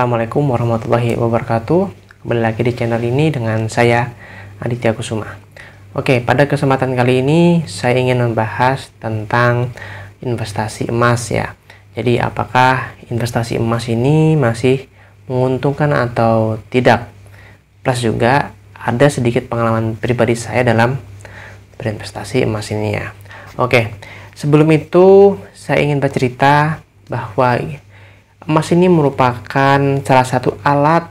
Assalamualaikum warahmatullahi wabarakatuh. Kembali lagi di channel ini dengan saya Aditya Kusuma. Oke, pada kesempatan kali ini saya ingin membahas tentang investasi emas ya. Jadi apakah investasi emas ini masih menguntungkan atau tidak? Plus juga ada sedikit pengalaman pribadi saya dalam berinvestasi emas ini ya. Oke, sebelum itu saya ingin bercerita bahwa emas ini merupakan salah satu alat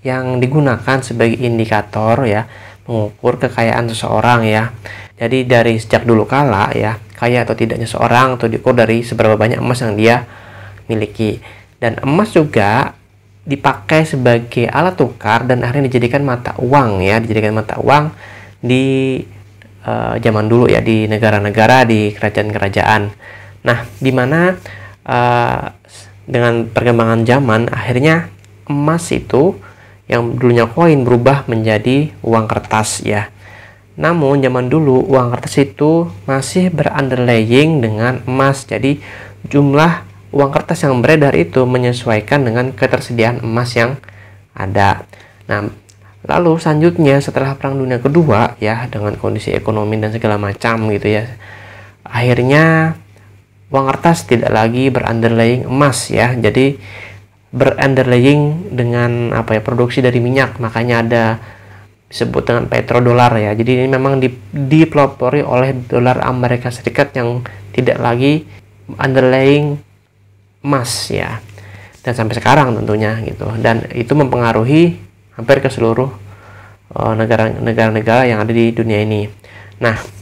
yang digunakan sebagai indikator ya, mengukur kekayaan seseorang ya. Jadi dari sejak dulu kala ya, kaya atau tidaknya seseorang itu diukur dari seberapa banyak emas yang dia miliki. Dan emas juga dipakai sebagai alat tukar dan akhirnya dijadikan mata uang ya, dijadikan mata uang di zaman dulu ya, di negara-negara, di kerajaan-kerajaan. Nah, di mana dengan perkembangan zaman akhirnya emas itu yang dulunya koin berubah menjadi uang kertas ya. Namun zaman dulu uang kertas itu masih berunderlying dengan emas. Jadi jumlah uang kertas yang beredar itu menyesuaikan dengan ketersediaan emas yang ada. Nah, lalu selanjutnya setelah Perang Dunia Kedua ya, dengan kondisi ekonomi dan segala macam gitu ya, akhirnya uang kertas tidak lagi berunderlying emas ya, jadi berunderlying dengan produksi dari minyak, makanya ada disebut dengan petrodolar ya. Jadi ini memang dipelopori oleh dolar Amerika Serikat yang tidak lagi underlying emas ya, dan sampai sekarang tentunya gitu, dan itu mempengaruhi hampir ke seluruh negara-negara yang ada di dunia ini. Nah,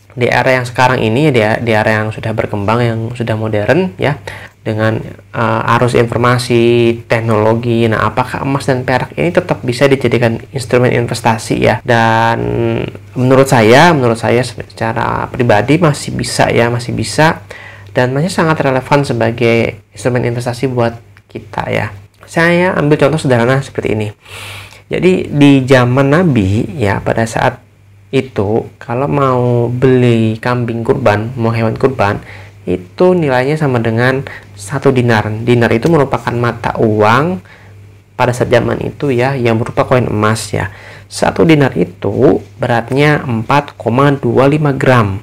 di era yang sekarang ini, di era yang sudah berkembang, yang sudah modern ya, dengan arus informasi, teknologi, nah apakah emas dan perak ini tetap bisa dijadikan instrumen investasi ya? Dan menurut saya secara pribadi masih bisa ya, masih bisa, dan masih sangat relevan sebagai instrumen investasi buat kita ya. Saya ambil contoh sederhana seperti ini. Jadi di zaman Nabi ya, pada saat itu kalau mau beli kambing kurban, mau hewan kurban, itu nilainya sama dengan 1 dinar. Dinar itu merupakan mata uang pada saat zaman itu ya, yang berupa koin emas ya. 1 dinar itu beratnya 4,25 gram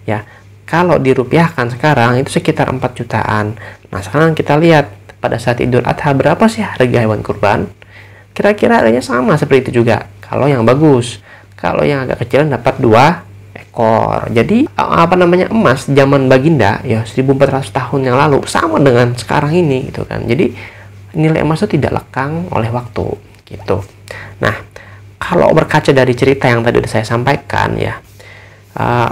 ya. Kalau dirupiahkan sekarang itu sekitar 4 jutaan. Nah, sekarang kita lihat pada saat Idul Adha berapa sih harga hewan kurban? Kira-kira harganya sama seperti itu juga kalau yang bagus. Kalau yang agak kecil dapat 2 ekor. Jadi emas zaman baginda ya 1400 tahun yang lalu sama dengan sekarang ini gitu kan. Jadi nilai emas itu tidak lekang oleh waktu gitu. Nah, kalau berkaca dari cerita yang tadi udah saya sampaikan ya,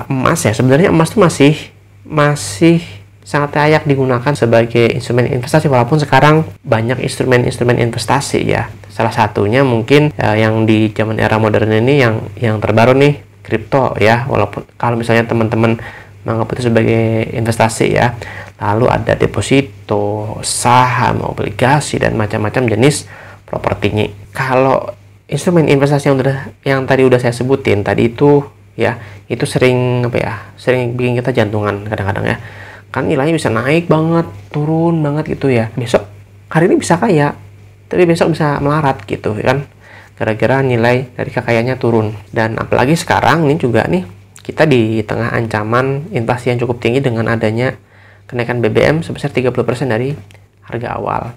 emas ya, sebenarnya emas itu masih sangat layak digunakan sebagai instrumen investasi, walaupun sekarang banyak instrumen-instrumen investasi ya. Salah satunya mungkin yang di zaman era modern ini yang terbaru nih, kripto ya. Walaupun kalau misalnya teman-teman menganggap itu sebagai investasi ya, lalu ada deposito, saham, obligasi, dan macam-macam jenis propertinya. Kalau instrumen investasi yang tadi udah saya sebutin tadi itu ya, itu sering sering bikin kita jantungan kadang-kadang ya. Kan nilainya bisa naik banget, turun banget gitu ya. Besok hari ini bisa kaya, tapi besok bisa melarat gitu kan, gara-gara nilai dari kekayaannya turun. Dan apalagi sekarang ini juga nih, kita di tengah ancaman inflasi yang cukup tinggi dengan adanya kenaikan BBM sebesar 30% dari harga awal.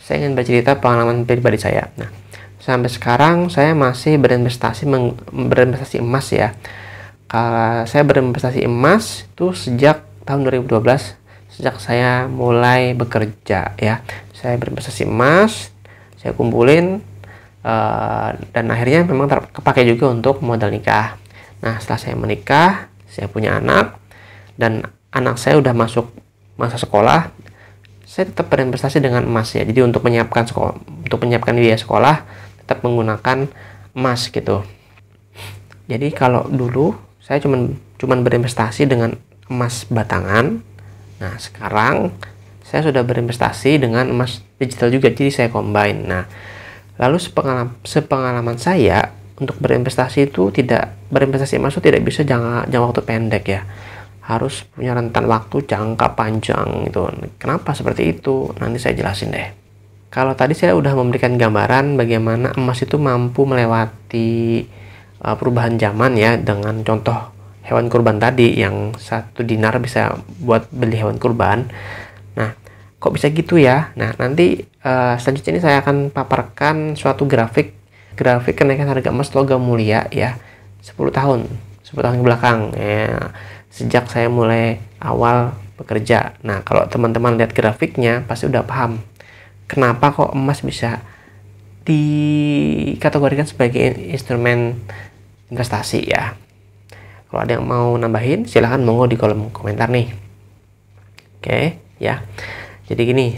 Saya ingin bercerita pengalaman pribadi saya. Nah, sampai sekarang saya masih berinvestasi emas ya. Saya berinvestasi emas itu sejak tahun 2012, sejak saya mulai bekerja ya. Saya berinvestasi emas, saya kumpulin, dan akhirnya memang kepake juga untuk modal nikah. Nah, setelah saya menikah, saya punya anak, dan anak saya udah masuk masa sekolah, saya tetap berinvestasi dengan emas ya. Jadi untuk menyiapkan biaya sekolah tetap menggunakan emas gitu. Jadi kalau dulu saya cuman berinvestasi dengan emas batangan. Nah, sekarang saya sudah berinvestasi dengan emas digital juga, jadi saya combine. Nah, lalu sepengalaman saya untuk berinvestasi emas itu tidak bisa jangka waktu pendek ya, harus punya rentan waktu jangka panjang gitu. Kenapa seperti itu? Nanti saya jelasin deh. kalau tadi saya udah memberikan gambaran bagaimana emas itu mampu melewati perubahan zaman ya, dengan contoh hewan kurban tadi yang 1 dinar bisa buat beli hewan kurban. Nah, kok bisa gitu ya? Nah, nanti selanjutnya ini saya akan paparkan suatu grafik kenaikan harga emas logam mulia ya, 10 tahun ke belakang ya, sejak saya mulai awal bekerja. Nah, kalau teman-teman lihat grafiknya pasti udah paham kenapa kok emas bisa dikategorikan sebagai instrumen investasi ya. Kalau ada yang mau nambahin silahkan monggo di kolom komentar nih. Oke ya, jadi gini,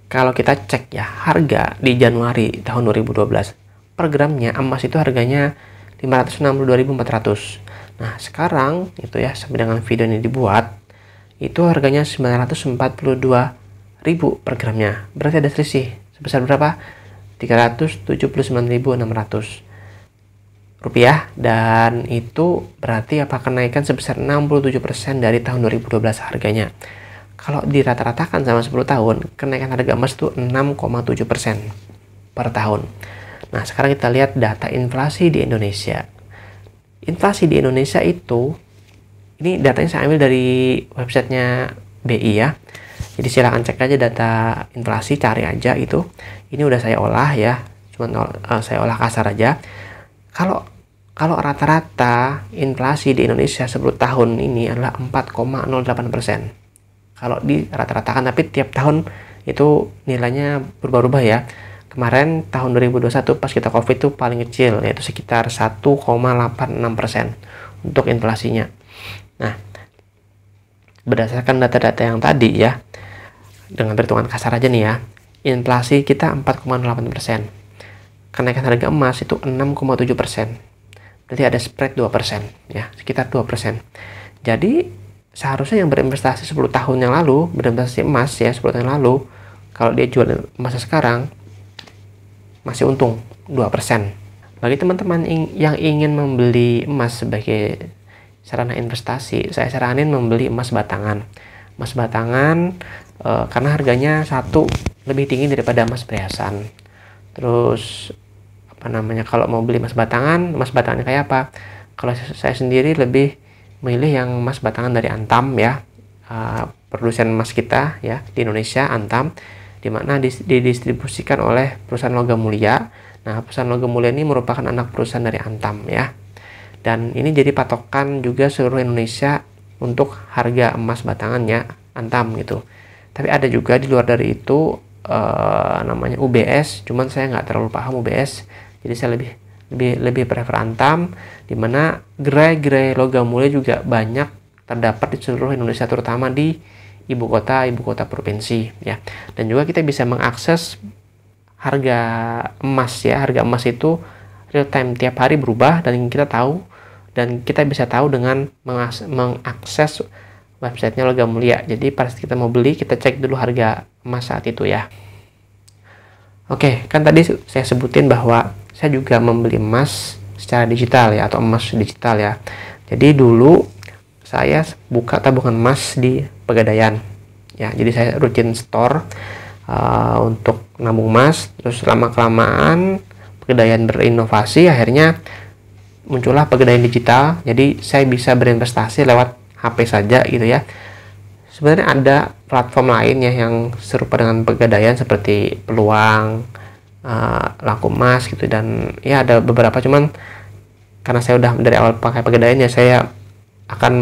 kalau kita cek ya harga di Januari tahun 2012 per gramnya emas itu harganya 562.400. Nah sekarang itu ya, sampai dengan video ini dibuat itu harganya 942.000 per gramnya. Berarti ada selisih sebesar berapa? 379.600 rupiah, dan itu berarti apa, kenaikan sebesar 67% dari tahun 2012 harganya. Kalau dirata-ratakan sama 10 tahun, kenaikan harga emas itu 6,7% per tahun. Nah, sekarang kita lihat data inflasi di Indonesia. Inflasi di Indonesia itu, ini datanya saya ambil dari websitenya BI ya. Jadi silakan cek aja data inflasi, cari aja itu. Ini udah saya olah ya, cuman saya olah kasar aja. Kalau rata-rata inflasi di Indonesia 10 tahun ini adalah 4,08%. Kalau di rata-ratakan, tapi tiap tahun itu nilainya berubah-ubah ya. Kemarin tahun 2021 pas kita Covid itu paling kecil, yaitu sekitar 1,86% untuk inflasinya. Nah, berdasarkan data-data yang tadi ya, dengan perhitungan kasar aja nih ya, inflasi kita 4,8%. Kenaikan harga emas itu 6,7%. Berarti ada spread 2% ya, sekitar 2%. Jadi seharusnya yang berinvestasi 10 tahun yang lalu, berinvestasi emas ya 10 tahun yang lalu, kalau dia jual emas sekarang masih untung 2%. Bagi teman-teman yang ingin membeli emas sebagai sarana investasi, saya saranin membeli emas batangan. Emas batangan karena harganya satu lebih tinggi daripada emas perhiasan. Terus kalau mau beli emas batangannya kayak apa? Kalau saya sendiri lebih milih yang emas batangan dari Antam ya, produsen emas kita ya di Indonesia, Antam, dimana didistribusikan oleh perusahaan logam mulia. Nah, perusahaan logam mulia ini merupakan anak perusahaan dari Antam ya, dan ini jadi patokan juga seluruh Indonesia untuk harga emas batangannya Antam gitu. Tapi ada juga di luar dari itu namanya UBS, cuman saya nggak terlalu paham UBS, jadi saya lebih prefer Antam, dimana gerai-gerai logam mulia juga banyak terdapat di seluruh Indonesia, terutama di ibu kota provinsi ya. Dan juga kita bisa mengakses harga emas ya. Harga emas itu real time, tiap hari berubah, dan kita bisa tahu dengan mengakses websitenya logam mulia. Jadi pas kita mau beli, kita cek dulu harga emas saat itu ya. Oke, kan tadi saya sebutin bahwa saya juga membeli emas secara digital ya, atau emas digital ya. Jadi dulu saya buka tabungan emas di Pegadaian ya. Jadi saya rutin store untuk nabung emas. Terus lama-kelamaan Pegadaian berinovasi, akhirnya muncullah Pegadaian digital. Jadi saya bisa berinvestasi lewat HP saja gitu ya. Sebenarnya ada platform lain ya yang serupa dengan Pegadaian, seperti Peluang, Laku Emas gitu, dan ya ada beberapa, cuman karena saya udah dari awal pakai Pegadaian ya, saya akan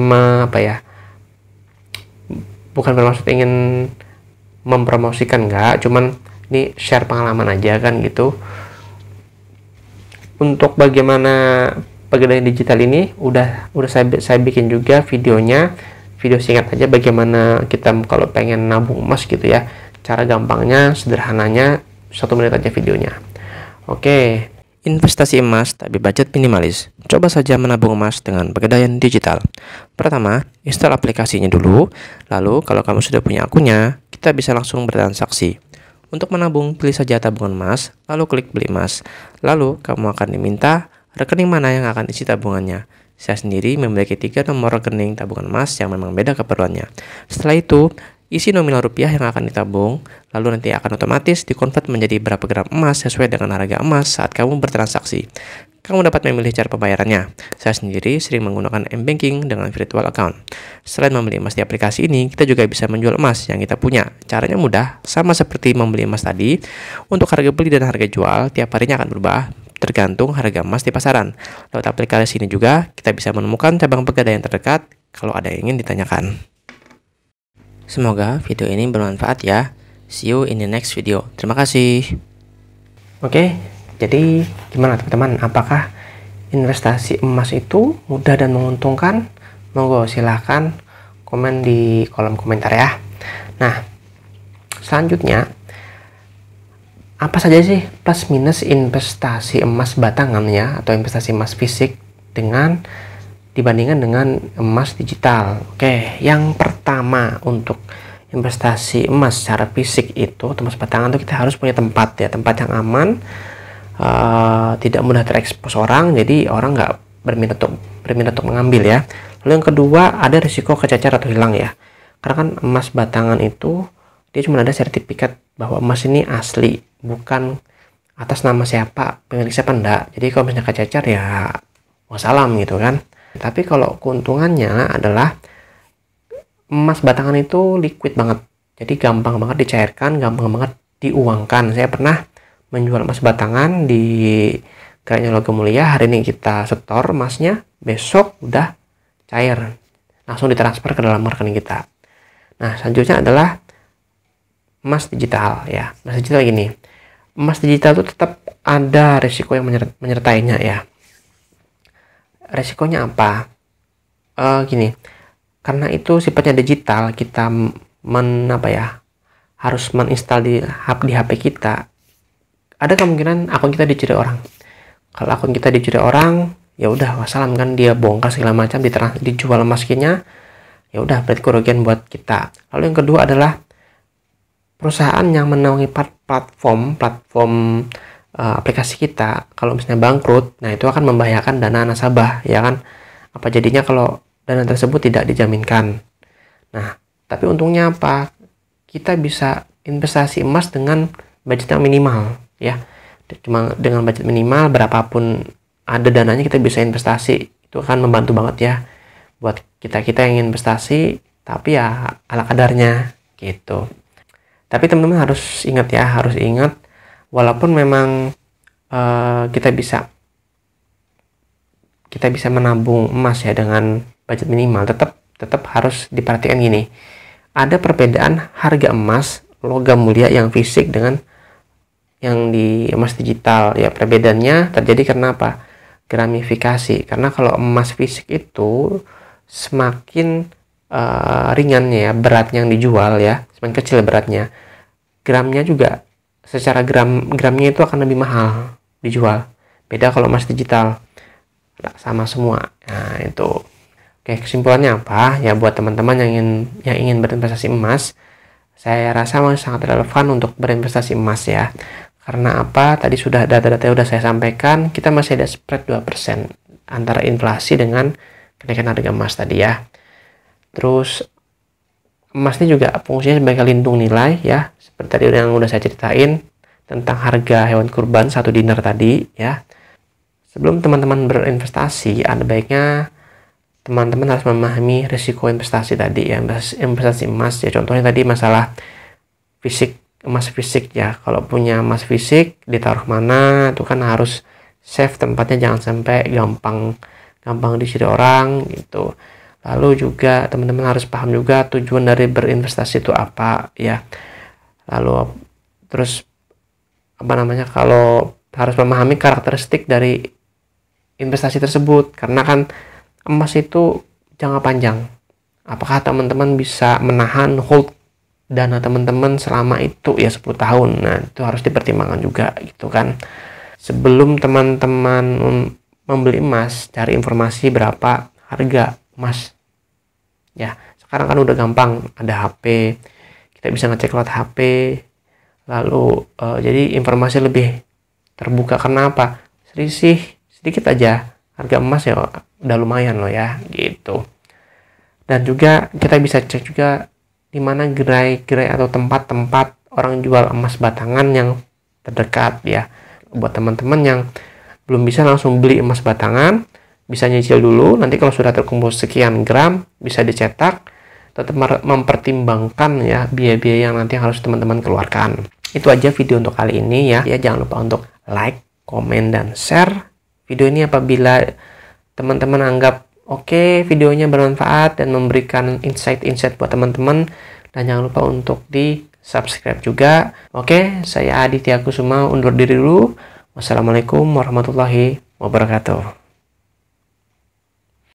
bukan bermaksud ingin mempromosikan, enggak, cuman ini share pengalaman aja kan gitu. Untuk bagaimana Pegadaian digital ini udah saya bikin juga videonya, video singkat aja bagaimana kita kalau pengen nabung emas gitu ya, cara gampangnya, sederhananya, 1 menit aja videonya. Oke, investasi emas tapi budget minimalis. Coba saja menabung emas dengan Pegadaian digital. Pertama, install aplikasinya dulu. Lalu kalau kamu sudah punya akunnya, kita bisa langsung bertransaksi. Untuk menabung, pilih saja tabungan emas, lalu klik beli emas. Lalu kamu akan diminta rekening mana yang akan isi tabungannya. Saya sendiri memiliki 3 nomor rekening tabungan emas yang memang beda keperluannya. Setelah itu, isi nominal rupiah yang akan ditabung, lalu nanti akan otomatis dikonvert menjadi berapa gram emas sesuai dengan harga emas saat kamu bertransaksi. Kamu dapat memilih cara pembayarannya. Saya sendiri sering menggunakan m-banking dengan virtual account. Selain membeli emas di aplikasi ini, kita juga bisa menjual emas yang kita punya. Caranya mudah, sama seperti membeli emas tadi. Untuk harga beli dan harga jual, tiap harinya akan berubah, tergantung harga emas di pasaran. Lewat aplikasi ini juga, kita bisa menemukan cabang pegadaian terdekat kalau ada yang ingin ditanyakan. Semoga video ini bermanfaat ya. See you in the next video. Terima kasih. Oke, jadi gimana teman-teman? Apakah investasi emas itu mudah dan menguntungkan? Monggo silahkan komen di kolom komentar ya. Nah, selanjutnya apa saja sih plus minus investasi emas batangan ya, atau investasi emas fisik dibandingkan dengan emas digital? Oke, yang pertama untuk investasi emas secara fisik itu, emas batangan itu kita harus punya tempat ya, tempat yang aman, tidak mudah terekspos orang, jadi orang nggak berminat untuk mengambil ya. Lalu yang kedua, ada risiko kecacar atau hilang ya, karena kan emas batangan itu dia cuma ada sertifikat bahwa emas ini asli, bukan atas nama siapa, pemilik siapa, enggak. Jadi kalau misalnya kecacar ya wassalam gitu kan. Tapi kalau keuntungannya adalah emas batangan itu liquid banget, jadi gampang banget dicairkan, gampang banget diuangkan. Saya pernah menjual emas batangan di Geraknya Logam Mulia. Hari ini kita setor emasnya, besok udah cair, langsung ditransfer ke dalam rekening kita. Nah, selanjutnya adalah emas digital ya. Emas digital gini, emas digital itu tetap ada risiko yang menyertainya ya. Risikonya apa? Gini, karena itu sifatnya digital, kita harus menginstal di HP kita. Ada kemungkinan akun kita dicuri orang. Kalau akun kita dicuri orang, ya udah wassalam kan, dia bongkar segala macam, dijual emasnya, ya udah berarti kerugian buat kita. Lalu yang kedua adalah perusahaan yang menaungi platform aplikasi kita, kalau misalnya bangkrut, nah itu akan membahayakan dana nasabah ya kan. Apa jadinya kalau dana tersebut tidak dijaminkan? Nah, tapi untungnya apa? Kita bisa investasi emas dengan budget yang minimal ya. Cuma dengan budget minimal, berapapun ada dananya kita bisa investasi. Itu akan membantu banget ya buat kita yang ingin investasi, tapi ya ala kadarnya gitu. Tapi teman-teman harus ingat walaupun memang kita bisa menabung emas ya dengan budget minimal, tetap harus diperhatikan gini. Ada perbedaan harga emas logam mulia yang fisik dengan yang di emas digital ya. Perbedaannya terjadi karena apa? Gramifikasi. Karena kalau emas fisik itu semakin ringannya ya, beratnya yang dijual ya, semakin kecil beratnya, gramnya juga secara gramnya itu akan lebih mahal dijual. Beda kalau emas digital, sama semua. Nah itu. Oke, kesimpulannya apa ya buat teman-teman yang ingin berinvestasi emas? Saya rasa masih sangat relevan untuk berinvestasi emas ya. Karena apa? Tadi sudah data-data sudah saya sampaikan, kita masih ada spread 2% antara inflasi dengan kenaikan harga emas tadi ya. Terus emas ini juga fungsinya sebagai lindung nilai ya, seperti tadi yang udah saya ceritain tentang harga hewan kurban 1 dinar tadi ya. Sebelum teman-teman berinvestasi, ada baiknya teman-teman harus memahami risiko investasi tadi ya, investasi emas ya. Contohnya tadi masalah fisik, emas fisik ya. Kalau punya emas fisik ditaruh mana itu kan harus save tempatnya, jangan sampai gampang dicuri orang gitu. Lalu juga teman-teman harus paham juga tujuan dari berinvestasi itu apa ya. Lalu terus kalau harus memahami karakteristik dari investasi tersebut, karena kan emas itu jangka panjang. Apakah teman-teman bisa menahan hold dana teman-teman selama itu ya 10 tahun. Nah, itu harus dipertimbangkan juga gitu kan. Sebelum teman-teman membeli emas, cari informasi berapa harga emas ya. Sekarang kan udah gampang, ada HP, kita bisa ngecek lewat HP. Lalu jadi informasi lebih terbuka. Kenapa? Sedikit aja harga emas ya udah lumayan loh ya gitu. Dan juga kita bisa cek juga di mana gerai-gerai atau tempat-tempat orang jual emas batangan yang terdekat ya. Buat teman-teman yang belum bisa langsung beli emas batangan, bisa nyicil dulu, nanti kalau sudah terkumpul sekian gram bisa dicetak, tetap mempertimbangkan ya biaya-biaya yang nanti harus teman-teman keluarkan. Itu aja video untuk kali ini ya. Jangan lupa untuk like, komen, dan share video ini apabila teman-teman anggap oke, videonya bermanfaat dan memberikan insight-insight buat teman-teman. Dan jangan lupa untuk di subscribe juga. Oke, saya Aditya Kusuma undur diri dulu. Wassalamualaikum warahmatullahi wabarakatuh.